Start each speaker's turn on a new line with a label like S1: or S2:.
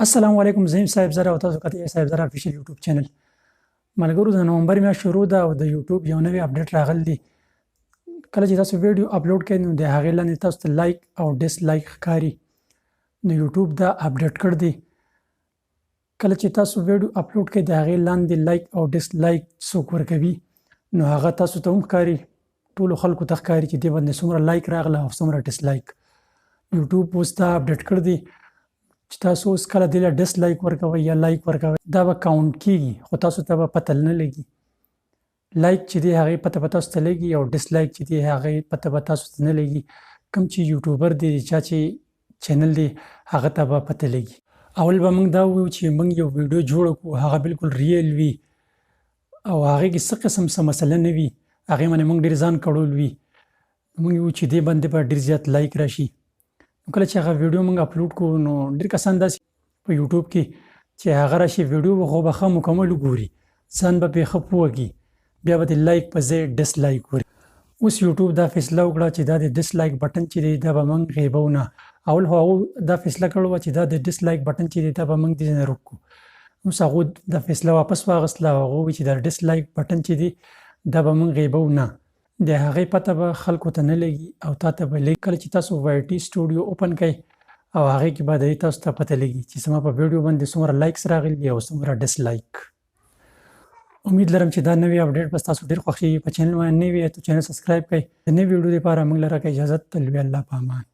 S1: السلام علیکم زیم صاحب زره او تاسو کته صاحب زره افیشل یوټیوب چینل ملګرو د نومبر میاشت شروع ده او د یوټیوب یو نوی اپډیټ راغلی دی کله چې تاسو ویډیو اپلوډ کړئ نو د هغې لاندې تاسو ته لایک او ډیس لایک ښکاري نو یوټیوب دا اپډیټ کړ دی کله چې تاسو ویډیو اپلوډ کړئ د هغې لاندې لایک او ډیس لایک څوک ورکوي نو هغه تاسو ته هم ښکاري ټولو خلکو ته ښکاري چې دې باندې څومره لایک راغله او څومره ډیس لایک یوټیوب اوس دا اپډیټ کړ دی چې تاسو اوس کله دې له ډیس لایک ورکوئ یا لایک ورکوئ دا به کاونټ کیږي خو تاسو ته به پته نه لګي لایک چې دی هغې پته به تاسو ته لګي او ډیس لایک چې دی هغې پته به تاسو ته نه لګي کوم چې یوټیوبر دی چا چې چینل دی هغه ته به پته لګي اول به موږ دا وویو چې موږ یو ویډیو جوړه کړو هغه بالکل ریل وي او هغې کې څه قسم څه مسله نه وي هغې باندې موږ ډېر ځان کړول وي موږ ویو چې دې باندې به ډېر زیات لایک راشي کله چې هغه ویډیو موږ اپلوډ کړو نو ډېر کسان داسې په یوټیوب کې چې هغه راشي ویډیو خو به ښه مکمل وګوري ځان به پرې ښه پوهږي بیا به د لایک په ځای ډیس لایک ورکړي اوس یوټیوب دا فیصله وکړه چې دا د ډیس لایک بټن چې دی دا به موږ غیبو نه اول خو هغو دا فیصله کړې وه چې دا د ډیس لایک بټن چې دی دا به موږ دې نه ورک کړو اوس هغو دا فیصله واپس واخیستله او هغه وویل چې دا ډیس لایک بټن چې دی دا به موږ غیبو نه د هغې پته به خلکو ته نه لګي او تا ته به لګي کله چې تاسو وای ټي سټوډیو اوپن کړئ او هغې کې به د دې تاسو ته پته لګي چې زما په ویډیو باندې څومره لایکس راغلي دي او څومره ډیس لایک امید لرم چې دا نوی اپډیټ به ستاسو ډېر خوښ شي په چینل باندې نوی یې تو چینل سبسکرایب کړئ د نوي ویډیو لپاره موږ لره که اجازت تلوي الله په امان